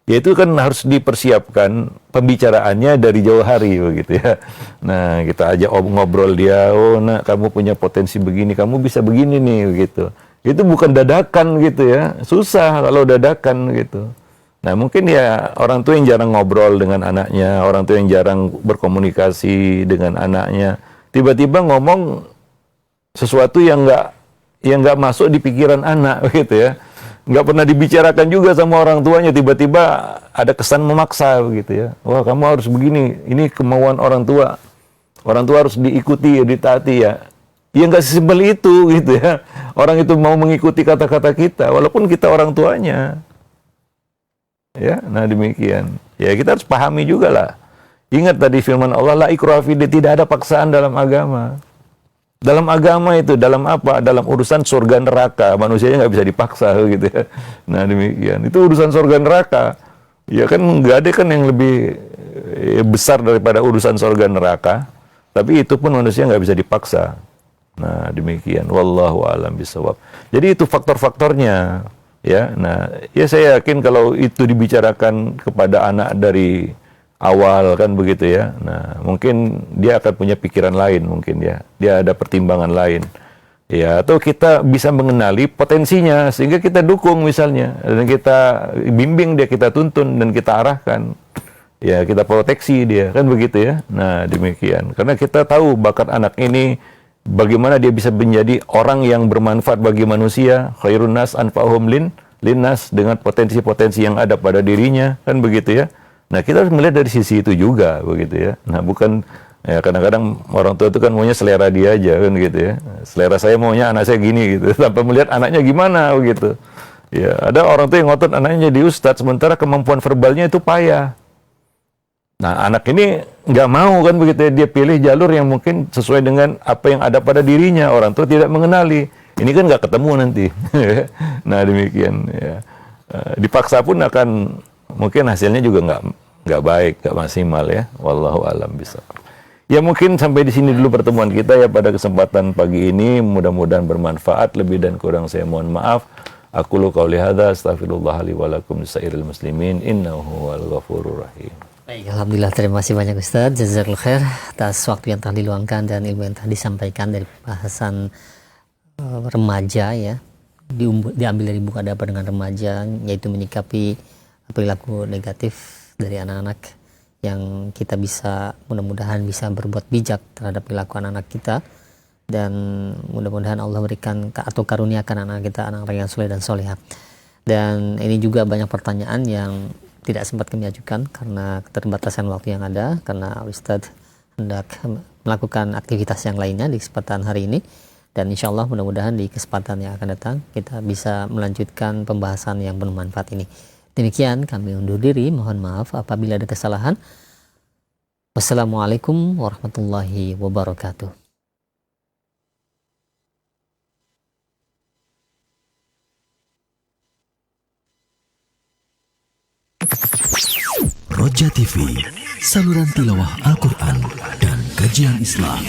ya itu kan harus dipersiapkan pembicaraannya dari jauh hari begitu ya. Nah, kita ajak ngobrol dia, oh nak kamu punya potensi begini, kamu bisa begini nih begitu. Itu bukan dadakan gitu ya, susah kalau dadakan gitu. Nah mungkin ya orang tua yang jarang ngobrol dengan anaknya, orang tua yang jarang berkomunikasi dengan anaknya, tiba-tiba ngomong sesuatu yang nggak masuk di pikiran anak gitu ya, nggak pernah dibicarakan juga sama orang tuanya, tiba-tiba ada kesan memaksa gitu ya. Wah kamu harus begini, ini kemauan orang tua harus diikuti ya, ditaati ya. Ya nggak sesimpel itu gitu ya. Orang itu mau mengikuti kata-kata kita, walaupun kita orang tuanya. Ya, nah demikian. Ya kita harus pahami juga lah. Ingat tadi firman Allah, la ikraha fiddin, tidak ada paksaan dalam agama. Dalam agama itu, dalam apa? Dalam urusan surga neraka, manusianya nggak bisa dipaksa gitu ya. Nah demikian. Itu urusan surga neraka. Ya kan nggak ada kan yang lebih besar daripada urusan surga neraka. Tapi itu pun manusia nggak bisa dipaksa. Nah demikian. Wallahu a'lam bishawab. Jadi itu faktor-faktornya. Ya, nah, ya saya yakin kalau itu dibicarakan kepada anak dari awal kan begitu ya. Nah, mungkin dia akan punya pikiran lain mungkin ya. Dia ada pertimbangan lain. Ya, atau kita bisa mengenali potensinya sehingga kita dukung misalnya, dan kita bimbing dia, kita tuntun dan kita arahkan. Ya, kita proteksi dia, kan begitu ya. Nah, demikian. Karena kita tahu bakat anak ini, bagaimana dia bisa menjadi orang yang bermanfaat bagi manusia, khairun nas anfa'uhum linnas, dengan potensi-potensi yang ada pada dirinya, kan begitu ya. Nah, kita harus melihat dari sisi itu juga, begitu ya. Nah, bukan ya, kadang-kadang orang tua itu kan maunya selera dia aja, kan gitu ya. Selera saya maunya anak saya gini gitu, tanpa melihat anaknya gimana begitu. Ya, ada orang tua yang ngotot anaknya jadi ustadz, sementara kemampuan verbalnya itu payah. Nah, anak ini nggak mau kan begitu ya, dia pilih jalur yang mungkin sesuai dengan apa yang ada pada dirinya, orang tua tidak mengenali. Ini kan nggak ketemu nanti. Nah, demikian ya. Dipaksa pun akan mungkin hasilnya juga nggak baik, nggak maksimal ya. Wallahu a'lam bishawab. Ya, mungkin sampai di sini dulu pertemuan kita ya pada kesempatan pagi ini. Mudah-mudahan bermanfaat. Lebih dan kurang saya mohon maaf. Aqulu qauli hadza astaghfirullah li wa lakum lisairil muslimin innahu huwal ghafurur rahim. Baik, alhamdulillah, terima kasih banyak Ustaz. Jazakallahu khair atas waktu yang telah diluangkan dan ilmu yang telah disampaikan dari bahasan remaja ya. Diambil dari buku Ada Apa Dengan Remaja, yaitu menyikapi perilaku negatif dari anak-anak, yang kita bisa mudah-mudahan bisa berbuat bijak terhadap perilaku anak-anak kita, dan mudah-mudahan Allah berikan atau karuniakan anak kita anak-anak yang soleh dan soleha. Dan ini juga banyak pertanyaan yang tidak sempat kami ajukan karena keterbatasan waktu yang ada, karena Ustadz hendak melakukan aktivitas yang lainnya di kesempatan hari ini, dan insya Allah mudah-mudahan di kesempatan yang akan datang kita bisa melanjutkan pembahasan yang bermanfaat ini. Demikian kami undur diri, mohon maaf apabila ada kesalahan. Wassalamualaikum warahmatullahi wabarakatuh. Roja TV, saluran tilawah Al-Quran dan kajian Islam.